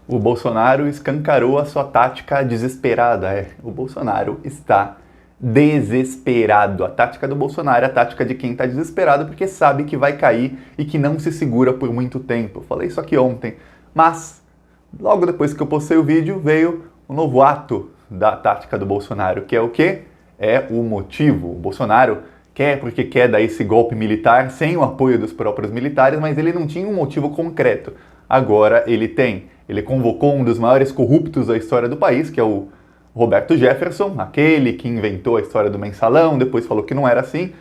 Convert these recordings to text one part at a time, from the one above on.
O Bolsonaro escancarou a sua tática desesperada. O Bolsonaro está desesperado. A tática do Bolsonaro é a tática de quem está desesperado porque sabe que vai cair e que não se segura por muito tempo. Eu falei isso aqui ontem, mas logo depois que eu postei o vídeo veio um novo ato da tática do Bolsonaro, que é o quê? É o motivo. O Bolsonaro quer porque quer dar esse golpe militar sem o apoio dos próprios militares, mas ele não tinha um motivo concreto. Agora ele tem. Ele convocou um dos maiores corruptos da história do país, que é o Roberto Jefferson, aquele que inventou a história do mensalão, depois falou que não era assim.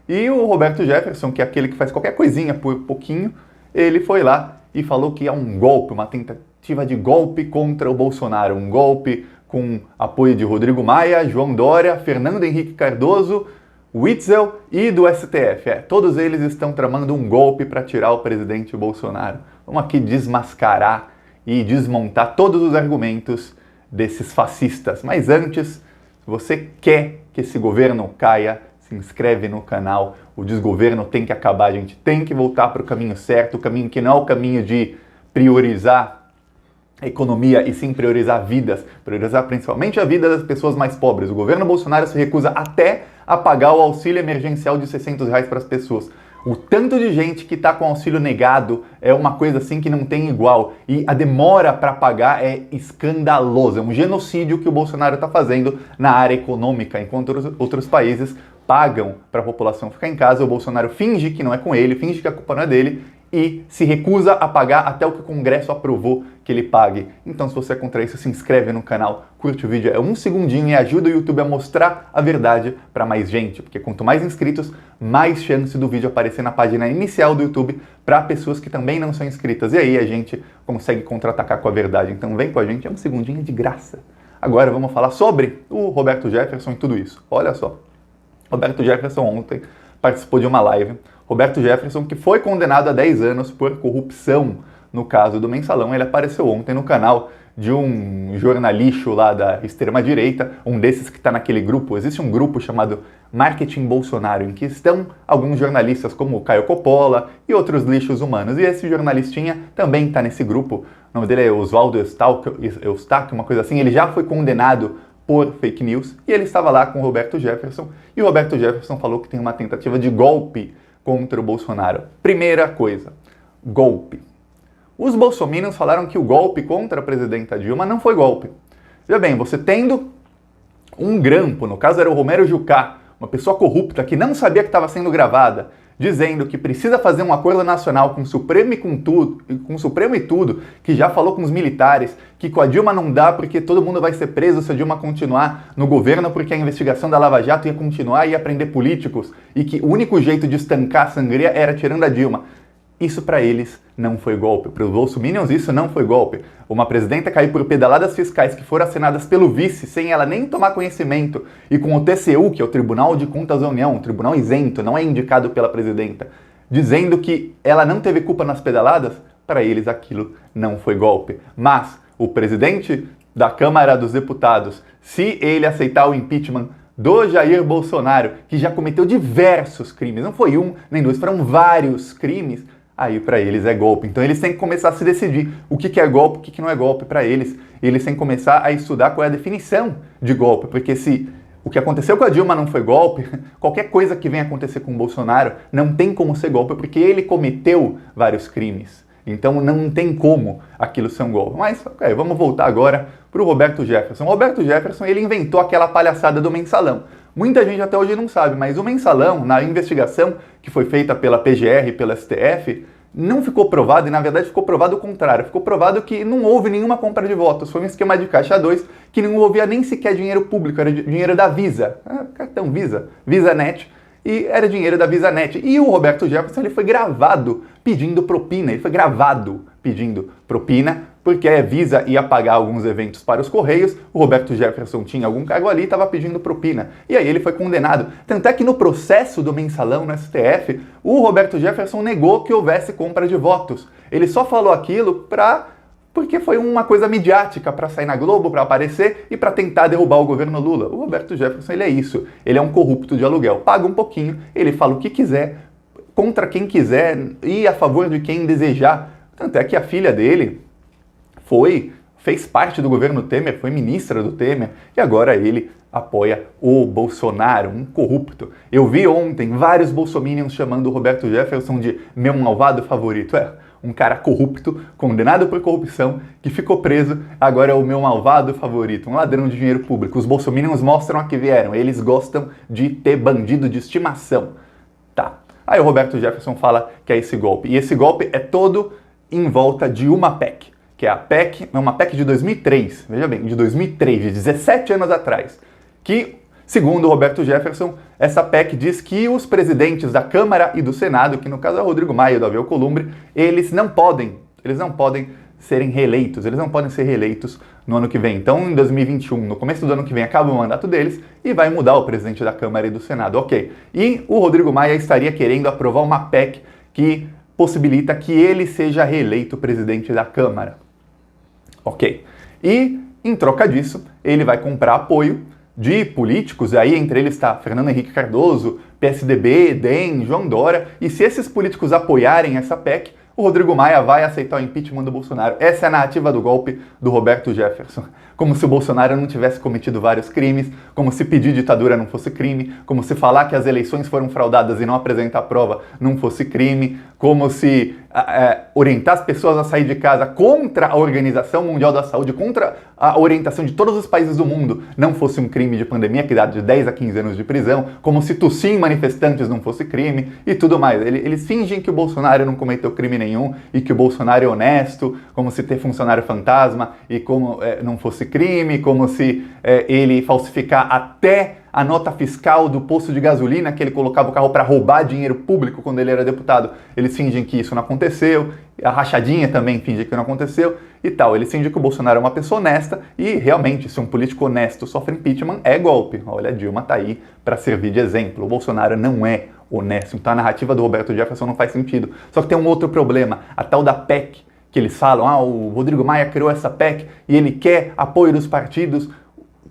E o Roberto Jefferson, que é aquele que faz qualquer coisinha por pouquinho, ele foi lá e falou que é um golpe, uma tentativa de golpe contra o Bolsonaro, um golpe com apoio de Rodrigo Maia, João Dória, Fernando Henrique Cardoso, Witzel e do STF. Todos eles estão tramando um golpe para tirar o presidente Bolsonaro. Vamos aqui desmascarar e desmontar todos os argumentos desses fascistas. Mas antes, se você quer que esse governo caia, se inscreve no canal. O desgoverno tem que acabar, a gente tem que voltar para o caminho certo, o caminho que não é o caminho de priorizar a economia e sim priorizar vidas, priorizar principalmente a vida das pessoas mais pobres. O governo Bolsonaro se recusa até a pagar o auxílio emergencial de R$600 para as pessoas. O tanto de gente que está com auxílio negado é uma coisa assim que não tem igual. E a demora para pagar é escandalosa. É um genocídio que o Bolsonaro está fazendo na área econômica. Enquanto outros países pagam para a população ficar em casa, o Bolsonaro finge que não é com ele, finge que a culpa não é dele e se recusa a pagar até o que o Congresso aprovou que ele pague. Então, se você é contra isso, se inscreve no canal, curte o vídeo, é um segundinho e ajuda o YouTube a mostrar a verdade para mais gente, porque quanto mais inscritos, mais chance do vídeo aparecer na página inicial do YouTube para pessoas que também não são inscritas. E aí a gente consegue contra-atacar com a verdade. Então vem com a gente, é um segundinho de graça. Agora vamos falar sobre o Roberto Jefferson e tudo isso. Olha só, Roberto Jefferson ontem participou de uma live. Roberto Jefferson, que foi condenado a 10 anos por corrupção no caso do mensalão, ele apareceu ontem no canal de um jornalista lá da extrema-direita, um desses que está naquele grupo. Existe um grupo chamado Marketing Bolsonaro, em que estão alguns jornalistas como o Caio Coppola e outros lixos humanos. E esse jornalistinha também está nesse grupo. O nome dele é Oswaldo Eustáquio, uma coisa assim. Ele já foi condenado por fake news e ele estava lá com o Roberto Jefferson. E o Roberto Jefferson falou que tem uma tentativa de golpe contra o Bolsonaro. Primeira coisa, golpe. Os bolsominions falaram que o golpe contra a presidenta Dilma não foi golpe. Veja bem, você tendo um grampo, no caso era o Romero Jucá, uma pessoa corrupta que não sabia que estava sendo gravada, dizendo que precisa fazer um acordo nacional com o Supremo e com o Supremo e tudo, que já falou com os militares, que com a Dilma não dá porque todo mundo vai ser preso se a Dilma continuar no governo, porque a investigação da Lava Jato ia continuar e ia prender políticos, e que o único jeito de estancar a sangria era tirando a Dilma. Isso para eles não foi golpe. Para os bolsominions isso não foi golpe. Uma presidenta cair por pedaladas fiscais que foram assinadas pelo vice sem ela nem tomar conhecimento e com o TCU, que é o Tribunal de Contas da União, um tribunal isento, não é indicado pela presidenta, dizendo que ela não teve culpa nas pedaladas, para eles aquilo não foi golpe. Mas o presidente da Câmara dos Deputados, se ele aceitar o impeachment do Jair Bolsonaro, que já cometeu diversos crimes, não foi um nem dois, foram vários crimes, aí para eles é golpe. Então eles têm que começar a se decidir o que é golpe, o que não é golpe para eles. Eles têm que começar a estudar qual é a definição de golpe, porque se o que aconteceu com a Dilma não foi golpe, qualquer coisa que venha acontecer com o Bolsonaro não tem como ser golpe, porque ele cometeu vários crimes. Então não tem como aquilo ser um golpe. Mas, ok, vamos voltar agora para o Roberto Jefferson. O Roberto Jefferson, ele inventou aquela palhaçada do mensalão. Muita gente até hoje não sabe, mas o mensalão, na investigação que foi feita pela PGR e pela STF, não ficou provado, e na verdade ficou provado o contrário. Ficou provado que não houve nenhuma compra de votos. Foi um esquema de caixa 2 que não envolvia nem sequer dinheiro público, era dinheiro da Visa. Cartão Visa, VisaNet. E era dinheiro da VisaNet. E o Roberto Jefferson, ele foi gravado pedindo propina. Ele foi gravado pedindo propina, porque a Visa ia pagar alguns eventos para os Correios, o Roberto Jefferson tinha algum cargo ali e estava pedindo propina. E aí ele foi condenado. Tanto é que no processo do mensalão no STF, o Roberto Jefferson negou que houvesse compra de votos. Ele só falou aquilo porque foi uma coisa midiática para sair na Globo, para aparecer e para tentar derrubar o governo Lula. O Roberto Jefferson, ele é isso. Ele é um corrupto de aluguel. Paga um pouquinho, ele fala o que quiser, contra quem quiser e a favor de quem desejar. Tanto é que a filha dele foi fez parte do governo Temer, foi ministra do Temer, e agora ele apoia o Bolsonaro, um corrupto. Eu vi ontem vários bolsominions chamando o Roberto Jefferson de meu malvado favorito. Um cara corrupto, condenado por corrupção, que ficou preso, agora é o meu malvado favorito, um ladrão de dinheiro público. Os bolsominions mostram a que vieram, eles gostam de ter bandido de estimação. Tá. Aí o Roberto Jefferson fala que é esse golpe. E esse golpe é todo em volta de uma PEC, que é a PEC, uma PEC de 2003, veja bem, de 2003, de 17 anos atrás, que, segundo o Roberto Jefferson, essa PEC diz que os presidentes da Câmara e do Senado, que no caso é o Rodrigo Maia e o Davi Alcolumbre, eles não podem serem reeleitos, eles não podem ser reeleitos no ano que vem. Então, em 2021, no começo do ano que vem, acaba o mandato deles e vai mudar o presidente da Câmara e do Senado. Ok. E o Rodrigo Maia estaria querendo aprovar uma PEC que possibilita que ele seja reeleito presidente da Câmara. Ok. E, em troca disso, ele vai comprar apoio de políticos, aí entre eles está Fernando Henrique Cardoso, PSDB, DEM, João Dória, e se esses políticos apoiarem essa PEC, o Rodrigo Maia vai aceitar o impeachment do Bolsonaro. Essa é a narrativa do golpe do Roberto Jefferson. Como se o Bolsonaro não tivesse cometido vários crimes, como se pedir ditadura não fosse crime, como se falar que as eleições foram fraudadas e não apresentar prova não fosse crime, como se orientar as pessoas a sair de casa contra a Organização Mundial da Saúde, contra a orientação de todos os países do mundo não fosse um crime de pandemia que dá de 10 a 15 anos de prisão, como se tossir em manifestantes não fosse crime e tudo mais. Eles fingem que o Bolsonaro não cometeu crime nenhum e que o Bolsonaro é honesto, como se ter funcionário fantasma e como não fosse crime, como se ele falsificar até a nota fiscal do posto de gasolina que ele colocava o carro para roubar dinheiro público quando ele era deputado. Eles fingem que isso não aconteceu, a rachadinha também finge que não aconteceu e tal. Eles fingem que o Bolsonaro é uma pessoa honesta e realmente, se um político honesto sofre impeachment, é golpe. Olha, a Dilma tá aí para servir de exemplo. O Bolsonaro não é honesto, então a narrativa do Roberto Jefferson não faz sentido. Só que tem um outro problema, a tal da PEC, que eles falam, o Rodrigo Maia criou essa PEC e ele quer apoio dos partidos.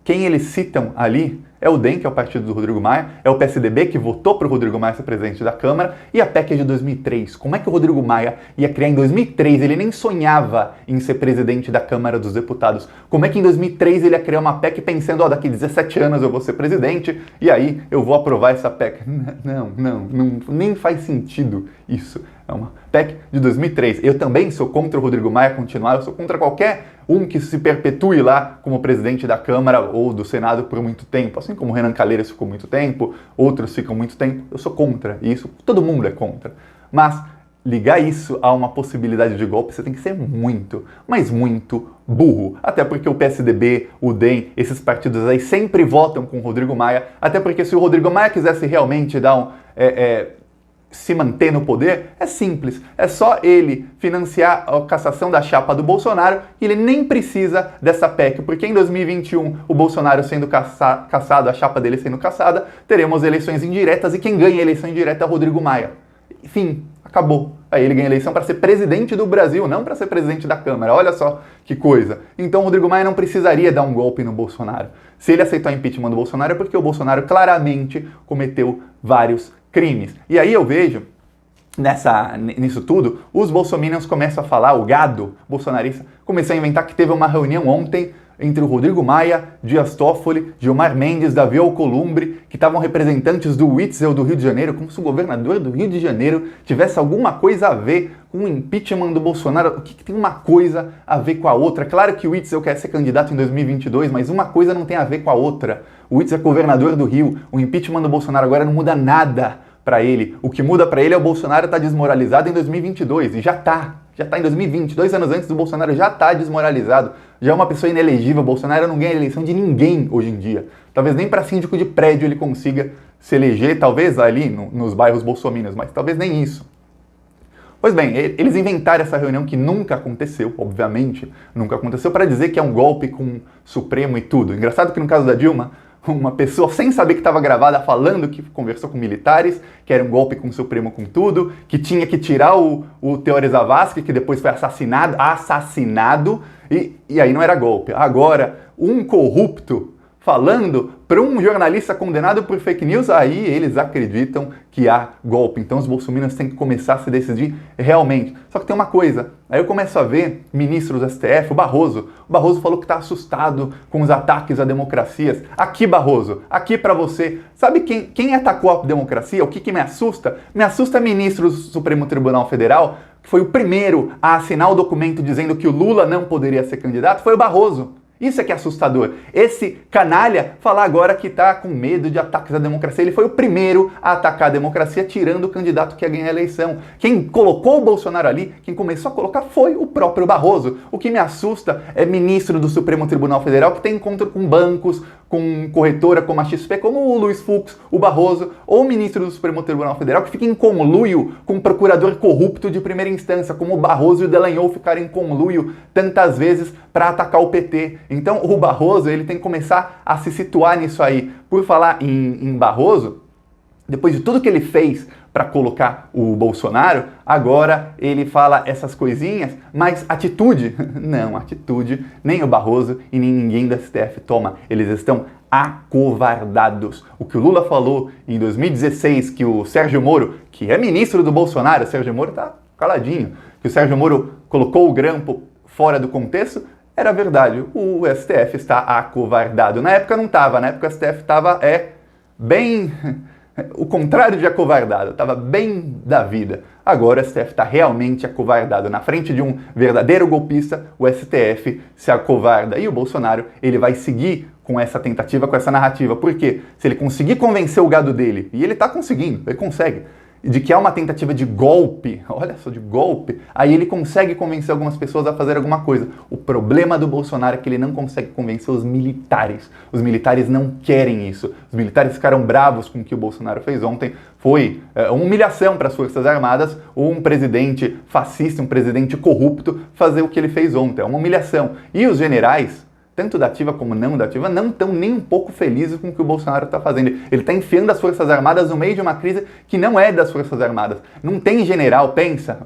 Quem eles citam ali é o DEM, que é o partido do Rodrigo Maia, é o PSDB, que votou para o Rodrigo Maia ser presidente da Câmara, e a PEC é de 2003. Como é que o Rodrigo Maia ia criar em 2003? Ele nem sonhava em ser presidente da Câmara dos Deputados. Como é que em 2003 ele ia criar uma PEC pensando, daqui 17 anos eu vou ser presidente, e aí eu vou aprovar essa PEC? Não, nem faz sentido isso. É uma PEC de 2003. Eu também sou contra o Rodrigo Maia continuar, eu sou contra qualquer um que se perpetue lá como presidente da Câmara ou do Senado por muito tempo, assim como o Renan Calheiros ficou muito tempo, outros ficam muito tempo, eu sou contra isso, todo mundo é contra. Mas ligar isso a uma possibilidade de golpe, você tem que ser muito, mas muito burro. Até porque o PSDB, o DEM, esses partidos aí sempre votam com o Rodrigo Maia, até porque se o Rodrigo Maia quisesse realmente dar se manter no poder, é simples. É só ele financiar a cassação da chapa do Bolsonaro e ele nem precisa dessa PEC, porque em 2021, o Bolsonaro sendo cassado, a chapa dele sendo cassada, teremos eleições indiretas e quem ganha a eleição indireta é o Rodrigo Maia. Enfim, acabou. Aí ele ganha a eleição para ser presidente do Brasil, não para ser presidente da Câmara. Olha só que coisa. Então o Rodrigo Maia não precisaria dar um golpe no Bolsonaro. Se ele aceitou o impeachment do Bolsonaro é porque o Bolsonaro claramente cometeu vários crimes. E aí eu vejo, nisso tudo, os bolsominions começam a falar, o gado bolsonarista começou a inventar que teve uma reunião ontem entre o Rodrigo Maia, Dias Toffoli, Gilmar Mendes, Davi Alcolumbre, que estavam representantes do Witzel do Rio de Janeiro, como se o governador do Rio de Janeiro tivesse alguma coisa a ver com o impeachment do Bolsonaro. O que tem uma coisa a ver com a outra? Claro que o Witzel quer ser candidato em 2022, mas uma coisa não tem a ver com a outra. O Witzel é governador do Rio, o impeachment do Bolsonaro agora não muda nada para ele. O que muda para ele é o Bolsonaro estar desmoralizado em 2022, e já está em 2020, 2 anos antes do Bolsonaro já está desmoralizado, já é uma pessoa inelegível. O Bolsonaro não ganha eleição de ninguém hoje em dia. Talvez nem para síndico de prédio ele consiga se eleger, talvez ali nos bairros bolsominions, mas talvez nem isso. Pois bem, eles inventaram essa reunião que nunca aconteceu, obviamente, nunca aconteceu, para dizer que é um golpe com o Supremo e tudo. Engraçado que no caso da Dilma, uma pessoa sem saber que estava gravada falando que conversou com militares, que era um golpe com o Supremo com tudo, que tinha que tirar o Teori Zavascki, que depois foi assassinado, e aí não era golpe. Agora, um corrupto falando para um jornalista condenado por fake news, aí eles acreditam que há golpe. Então os bolsominions têm que começar a se decidir realmente. Só que tem uma coisa, Aí eu começo a ver ministros do STF, o Barroso falou que está assustado com os ataques à democracias. Aqui, Barroso, aqui para você. Sabe quem atacou a democracia? O que me assusta? Me assusta ministro do Supremo Tribunal Federal, que foi o primeiro a assinar o documento dizendo que o Lula não poderia ser candidato, foi o Barroso. Isso é que é assustador. Esse canalha falar agora que está com medo de ataques à democracia. Ele foi o primeiro a atacar a democracia, tirando o candidato que ia ganhar a eleição. Quem colocou o Bolsonaro ali, quem começou a colocar, foi o próprio Barroso. O que me assusta é ministro do Supremo Tribunal Federal que tem encontro com bancos, com corretora como a XP, como o Luiz Fux, o Barroso, ou o ministro do Supremo Tribunal Federal que fica em conluio com um procurador corrupto de primeira instância, como o Barroso e o Dallagnol ficaram em conluio tantas vezes para atacar o PT. Então o Barroso ele tem que começar a se situar nisso aí. Por falar em Barroso, depois de tudo que ele fez para colocar o Bolsonaro, agora ele fala essas coisinhas, mas atitude, não, atitude, nem o Barroso e nem ninguém da STF toma. Eles estão acovardados. O que o Lula falou em 2016, que o Sérgio Moro, que é ministro do Bolsonaro, o Sérgio Moro tá caladinho, que o Sérgio Moro colocou o grampo fora do contexto, era verdade. O STF está acovardado. Na época não estava, na época o STF estava bem... o contrário de acovardado, estava bem da vida. Agora o STF está realmente acovardado. Na frente de um verdadeiro golpista, o STF se acovarda. E o Bolsonaro, ele vai seguir com essa tentativa, com essa narrativa. Por quê? Se ele conseguir convencer o gado dele, e ele está conseguindo, ele consegue, de que é uma tentativa de golpe, olha só, de golpe, aí ele consegue convencer algumas pessoas a fazer alguma coisa. O problema do Bolsonaro é que ele não consegue convencer os militares. Os militares não querem isso. Os militares ficaram bravos com o que o Bolsonaro fez ontem. Foi uma humilhação para as Forças Armadas, ou um presidente fascista, um presidente corrupto, fazer o que ele fez ontem. É uma humilhação. E os generais, tanto da ativa como não da ativa, não estão nem um pouco felizes com o que o Bolsonaro está fazendo. Ele está enfiando as Forças Armadas no meio de uma crise que não é das Forças Armadas. Não tem general, pensa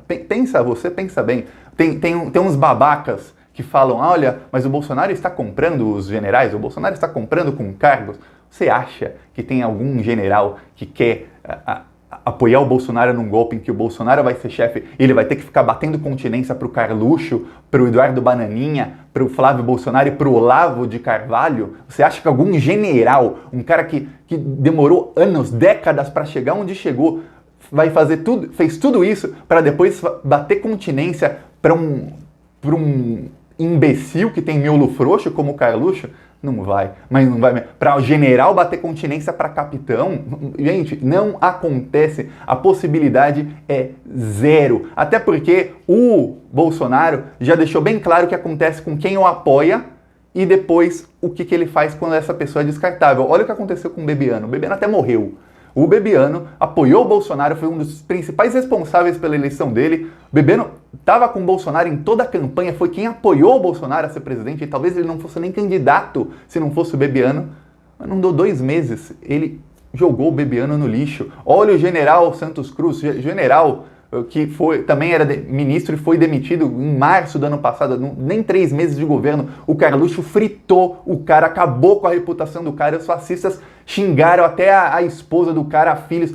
bem. Tem uns babacas que falam, olha, mas o Bolsonaro está comprando os generais, o Bolsonaro está comprando com cargos. Você acha que tem algum general que quer apoiar o Bolsonaro num golpe em que o Bolsonaro vai ser chefe e ele vai ter que ficar batendo continência pro Carluxo, pro Eduardo Bananinha, pro Flávio Bolsonaro e pro Olavo de Carvalho? Você acha que algum general, um cara que demorou anos, décadas para chegar onde chegou, vai fazer tudo, fez tudo isso para depois bater continência para um imbecil que tem miolo frouxo como o Carluxo? Não vai, mas não vai. Para o general bater continência para capitão, gente, não acontece. A possibilidade é zero. Até porque o Bolsonaro já deixou bem claro o que acontece com quem o apoia e depois o que ele faz quando essa pessoa é descartável. Olha o que aconteceu com o Bebiano. O Bebiano até morreu. O Bebiano apoiou o Bolsonaro, foi um dos principais responsáveis pela eleição dele. O Bebiano estava com o Bolsonaro em toda a campanha, foi quem apoiou o Bolsonaro a ser presidente, e talvez ele não fosse nem candidato se não fosse o Bebiano. Mas não deu 2 meses, ele jogou o Bebiano no lixo. Olha o general Santos Cruz, general que também era ministro e foi demitido em março do ano passado, nem 3 meses de governo. O Carluxo fritou o cara, acabou com a reputação do cara. Os fascistas xingaram até a esposa do cara, a filhos,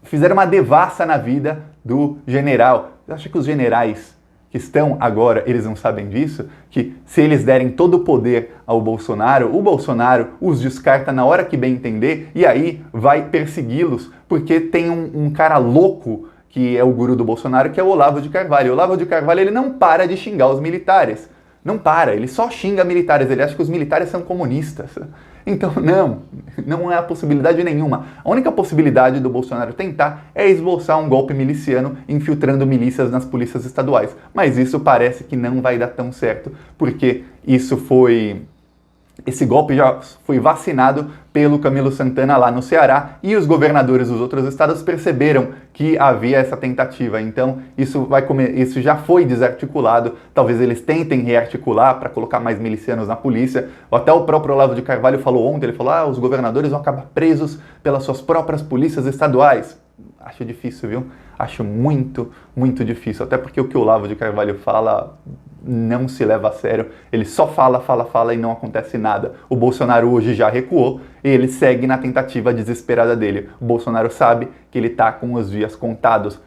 fizeram uma devassa na vida do general. Você acha que os generais que estão agora, eles não sabem disso? Que se eles derem todo o poder ao Bolsonaro, o Bolsonaro os descarta na hora que bem entender e aí vai persegui-los, porque tem um cara louco que é o guru do Bolsonaro, que é o Olavo de Carvalho. O Olavo de Carvalho, ele não para de xingar os militares. Não para, ele só xinga militares, ele acha que os militares são comunistas. Então, não é a possibilidade nenhuma. A única possibilidade do Bolsonaro tentar é esboçar um golpe miliciano infiltrando milícias nas polícias estaduais. Mas isso parece que não vai dar tão certo, porque esse golpe já foi vacinado pelo Camilo Santana lá no Ceará e os governadores dos outros estados perceberam que havia essa tentativa. Então isso já foi desarticulado. Talvez eles tentem rearticular para colocar mais milicianos na polícia. Até o próprio Olavo de Carvalho falou ontem, ele falou, os governadores vão acabar presos pelas suas próprias polícias estaduais. Acho difícil, viu? Acho muito, muito difícil. Até porque o que o Olavo de Carvalho fala não se leva a sério. Ele só fala e não acontece nada. O Bolsonaro hoje já recuou e ele segue na tentativa desesperada dele. O Bolsonaro sabe que ele está com os dias contados.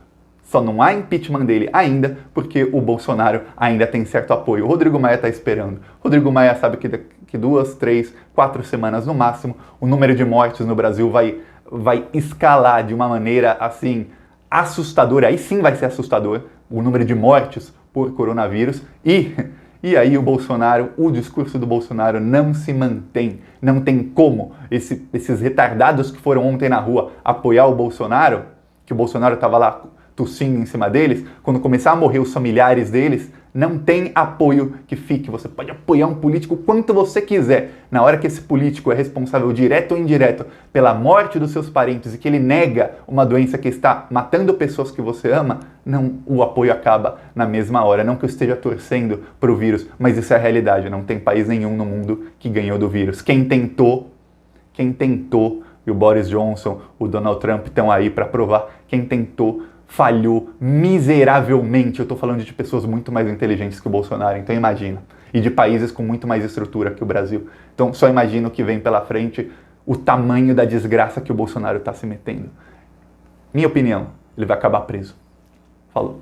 Só não há impeachment dele ainda porque o Bolsonaro ainda tem certo apoio. O Rodrigo Maia está esperando. O Rodrigo Maia sabe que daqui 2, 3, 4 semanas no máximo, o número de mortes no Brasil vai escalar de uma maneira assim assustadora. Aí sim vai ser assustador o número de mortes por coronavírus e aí o discurso do Bolsonaro não se mantém. Não tem como esses retardados que foram ontem na rua apoiar o Bolsonaro, que o Bolsonaro estava lá tossindo em cima deles, quando começar a morrer os familiares deles, não tem apoio que fique. Você pode apoiar um político quanto você quiser. Na hora que esse político é responsável direto ou indireto pela morte dos seus parentes e que ele nega uma doença que está matando pessoas que você ama, não, o apoio acaba na mesma hora. Não que eu esteja torcendo para o vírus, mas isso é a realidade. Não tem país nenhum no mundo que ganhou do vírus. Quem tentou, e o Boris Johnson, o Donald Trump estão aí para provar, quem tentou falhou miseravelmente. Eu estou falando de pessoas muito mais inteligentes que o Bolsonaro, então imagina. E de países com muito mais estrutura que o Brasil. Então só imagina o que vem pela frente, o tamanho da desgraça que o Bolsonaro está se metendo. Minha opinião, ele vai acabar preso. Falou.